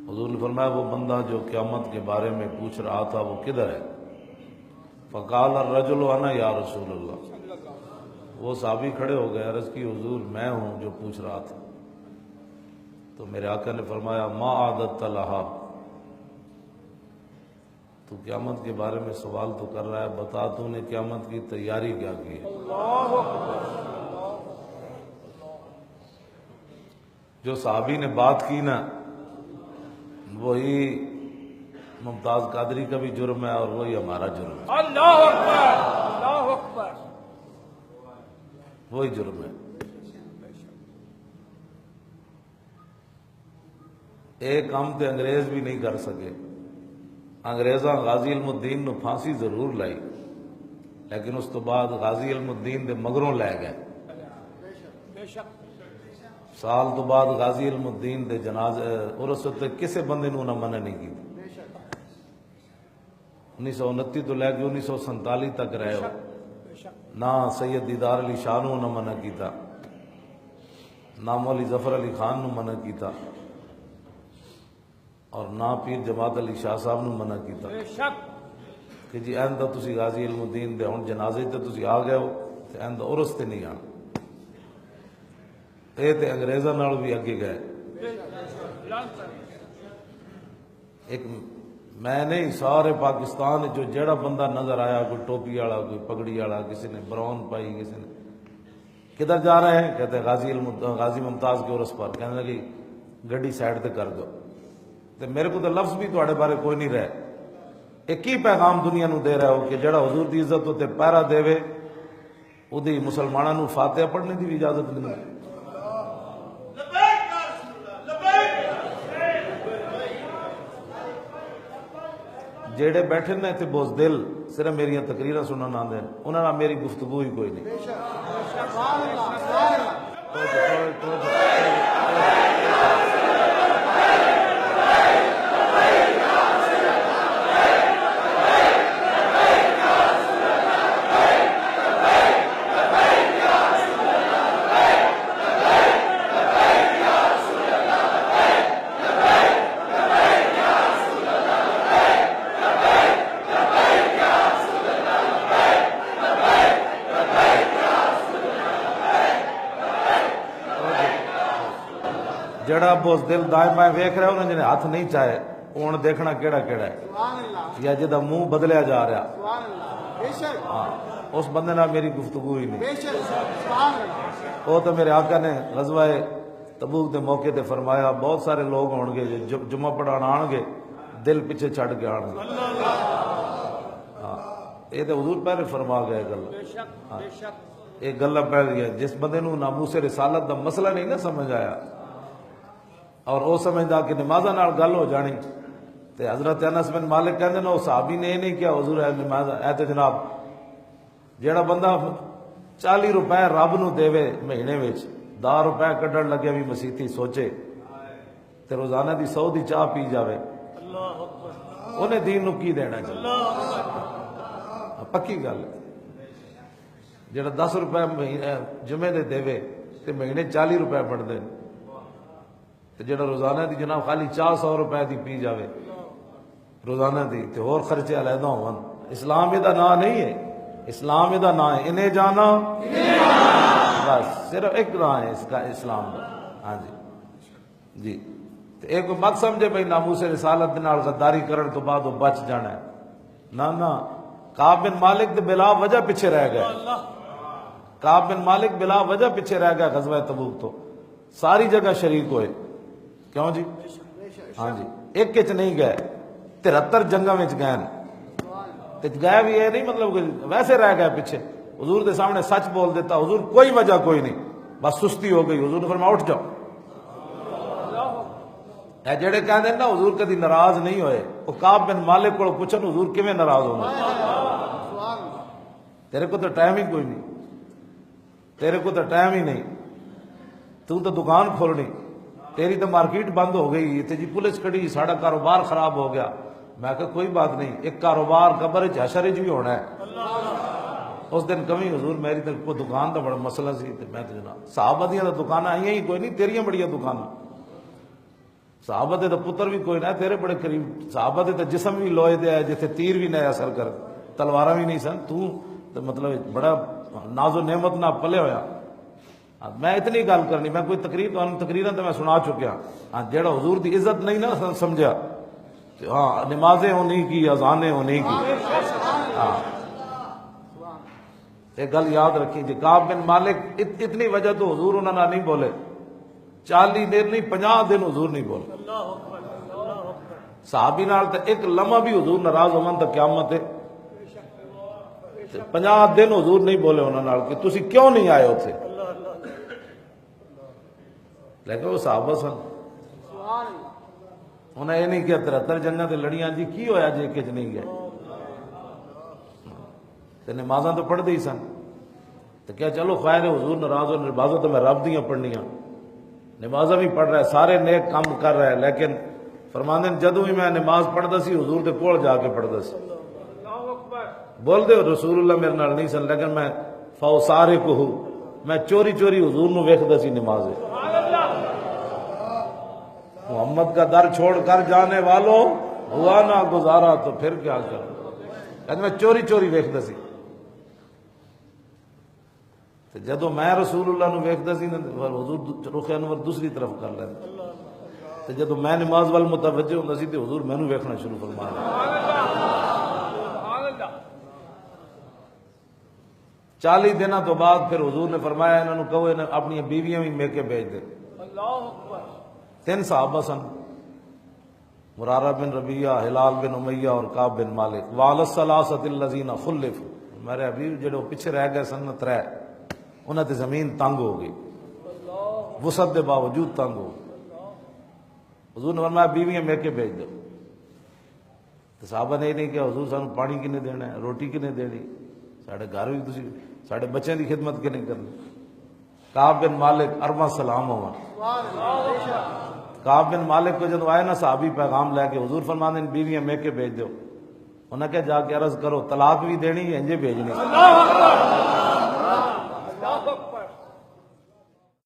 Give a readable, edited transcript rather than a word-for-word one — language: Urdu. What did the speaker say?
حضور نے فرمایا وہ بندہ جو قیامت کے بارے میں پوچھ رہا تھا وہ کدھر ہے؟ فقال الرجل انا یا رسول اللہ، وہ صحابی کھڑے ہو گئے، عرض کی حضور میں ہوں جو پوچھ رہا تھا۔ تو میرے آقا نے فرمایا ما عادت لہا، تو قیامت کے بارے میں سوال تو کر رہا ہے، بتا تو نے قیامت کی تیاری کیا کی ہے؟ جو صحابی نے بات کی نا وہی ممتاز قادری کا بھی جرم ہے اور وہی ہمارا جرم ہے۔ اللہ اکبر، اللہ اکبر، وہی جرم ہے۔ ایک کام تے انگریز بھی نہیں کر سکے، انگریزاں غازی علم الدین نو پھانسی ضرور لائی، لیکن اس تو بعد غازی علم الدین دے مگروں لے گئے۔ بے شک، سال تو بعد غازی علم الدین دے جنازے عرس تے کسے بندے نو نہ منع نہیں کی۔ 1929 تو لے کے 1947 تک رہے ہو، نہ سید دیدار علی شاہ نو نہ منع کیتا، نہ مولوی ظفر علی خان نو منع کیتا، اور نہ پیر جماعت علی شاہ صاحب نو منع کیتا بے شک، کہ جی ایندا تسی غازی علم الدین دے ہن جنازے تے تسی آ گئے ہو تے ایندا عرس تے نہیں آنا۔ اے تے انگریزاں نال بھی اگے گئے۔ ایک میں نہیں، سارے پاکستان جو جڑا بندہ نظر آیا، کوئی ٹوپی والا، کوئی پگڑی والا، کسی نے براؤن پائی، کسی نے کدھر جا رہے ہیں؟ کہتے ہیں غازی ممتاز کے عرس پر۔ کہنے لگی گڈی سائڈ تے کر دو۔ تے میرے کو تو لفظ بھی تواڈے بارے کوئی نہیں رہے۔ ایک ہی پیغام دنیا نو دے رہے ہو کہ جڑا حضور دی عزت تے پہرا دیوے اودی مسلماناں نو فاتحہ پڑھنے دی بھی اجازت نہیں۔ جیڑے بیٹھے نا اتنے بزدل صرف میری تقریراں سنن آندے انہاں نال میری گفتگو ہی کوئی نہیں۔ جڑا بزدل دائیں بائیں ویکھ رہا انہوں نے ہاتھ نہیں چاہے ہن دیکھنا کیڑا کیڑا ہے یا جدا منہ بدلیا جا رہا، ہاں اس بندے نال میری گفتگو ہی نہیں۔ وہ تو میرے آقا نے غزوہ تبوک دے موقع تے فرمایا بہت سارے لوگ ہون گے جو جمعہ پڑھان آن گے دل پیچھے چھڑ کے آن گے۔ ہاں یہ تو حضور پہلے فرما گئے گل، ہاں ایک گلا پہل گیا۔ جس بندے نو ناموس رسالت دا مسئلہ نہیں نہ سمجھ آیا اور وہ سمجھدا کہ نمازاں نال گل ہو جانی، تے حضرت انس بن مالک کہندے نے وہ صحابی نے یہ نہیں کیا حضور اے نماز اے تے جناب جیڑا بندہ 40 روپے رب نو دیوے مہینے وچ 10 روپے کڈن لگے بھی مسیتی سوچے تے روزانہ دی 100 دی چاہ پی جاوے، انہیں دین نو کی دینا چاہیے؟ پکی گل جیڑا 10 روپے جمعے دے دیوے تے مہینے 40 روپے بڑھ دے، جڑا روزانہ دی جناب خالی 400 روپے دی پی جاوے روزانہ دی تے اور خرچے علیحدہ ہون۔ اسلام دا نام نہیں ہے، اسلام دا نام ہے انہیں جانا، بس صرف ایک نام ہے اس کا اسلام دا۔ ہاں جی جی تے ایک مت سمجھے بھائی ناموس رسالت دے نال غداری کرن تو بعد وہ بچ جانا ہے، نہ کعب بن مالک دے بلا وجہ پیچھے رہ گئے، کعب بن مالک بلا وجہ پیچھے رہ گیا غزوہ تبوک تو ساری جگہ شریک ہوئے، کیوں جی؟ ہاں جی ایک کچ نہیں گئے، 73 جنگاں وچ گئے، تے گئے بھی یہ نہیں مطلب کہ ویسے رہ گئے پیچھے، حضور دے سامنے سچ بول دیتا، حضور کوئی وجہ کوئی نہیں، بس سستی ہو گئی، حضور نے فرمایا اٹھ جاؤ۔ اے جڑے کہندے نا حضور کدی ناراض نہیں ہوئے، وہ کعب بن مالک کو پوچھن حضور کیویں ناراض ہونا؟ تیرے کو تو ٹائم ہی کوئی نہیں، تیرے کو تو ٹائم ہی نہیں، تو دکان کھولنی، تیری تو مارکیٹ بند ہو گئی، تے جی پولیس کھڑی، ساڑا کاروبار خراب ہو گیا۔ میں کہا کوئی بات نہیں، ایک کاروبار قبر حشر بھی ہونا ہے۔ اس دن کمی حضور میری تو کوئی دکان دا بڑا مسئلہ سی، تے میں تو جناب صحابہ دیاں دا دکاناں آئیاں ہی کوئی نہیں، تیریاں بڑیاں دکاناں، صحابہ دے تو پتر بھی کوئی نہ تیرے بڑے قریب، صحابہ دے تو جسم بھی لوہے دے ہے جتھے تیر بھی نہ اثر کر، تلواراں بھی نہیں سن، تو مطلب بڑا ناز و نعمت نہ پلے ہویا۔ میں اتنی گل کرنی، میں کوئی تقریراں تو میں سنا چکیا، ہاں جیڑا حضور دی عزت نہیں نہ سمجھا، ہاں نمازیں ہونی کی، اذانیں ہونی کی، ہاں ایک گل یاد رکھی جی، کعب بن مالک اتنی وجہ تو حضور انہوں نے نہیں بولے، 40 دن نہیں 50 دن حضور نہیں بولے، صحابی نال تے ایک لمحہ بھی حضور ناراض ہون تے قیامت ہے، 50 دن حضور نہیں بولے انہوں نال کہ تسی کیوں نہیں آئے اتھے، لیکن وہ صحابہ سن، انہیں یہ نہیں کیا 73 جنگاں تے لڑیاں جی کی ہویا جی کچھ نہیں گئے، تے نمازاں تو پڑھ دی سن، تو کیا چلو خیر ہے حضور ناراض ہو، نمازاں تو میں رب دیاں پڑھنیاں، نمازاں بھی پڑھ رہا ہے، سارے نیک کام کر رہا ہے، لیکن فرماندے جدوں ہی میں نماز پڑھدا سی حضور دے کول جا کے پڑھدا سی، بول دے رسول اللہ میرے نال نہیں سن، لیکن میں فوسارے کو ہوں، میں چوری چوری حضور نو ویکھدا سی نماز، محمد کا در چھوڑ کر جانے والوں ہوا نہ گزارا تو پھر کیا کروں، لیکن میں چوری چوری ویکھدا سی، جدو میں رسول اللہ نو ویکھدا سی حضور رخ انور دوسری طرف کر لیندا، تے جدو میں نماز وال متوجہ ہوندا سی تے حضور مینوں ویکھنا شروع فرما دے۔ 40 دنوں تو بعد پھر حضور نے فرمایا انہوں نے کہو انہیں اپنی بیویاں بھی میکے بھیج دے، 3 صحابہ سن، مرارہ بن ربیعہ، ہلال بن امیہ اور کعب بن مالک، وعلی الثلاثۃ الذین خلفوا، میرے حبیب جڑے پیچھے رہ گئے سن 3، انہاں تے زمین تنگ ہو گئی، وسعت دے باوجود تنگ ہو گئی، حضور نے فرمایا بیویاں میکے بھیج دو، تو صحابہ نے نہیں کہ حضور سانو پانی کنے دینا ہے، روٹی کنے دینی، ساڑھے گھر بھی تسی ساڑھے بچوں دی خدمت کنے کرنی، کعب بن مالک ارواں سلام ہوا، کعب بن مالک کو جب آئے نا صحابی پیغام لے کے حضور فرماندے بیویاں میکے بھیج دو، انہاں کہ جا کے عرض کرو طلاق بھی دینی ہے انجے بھیجنی،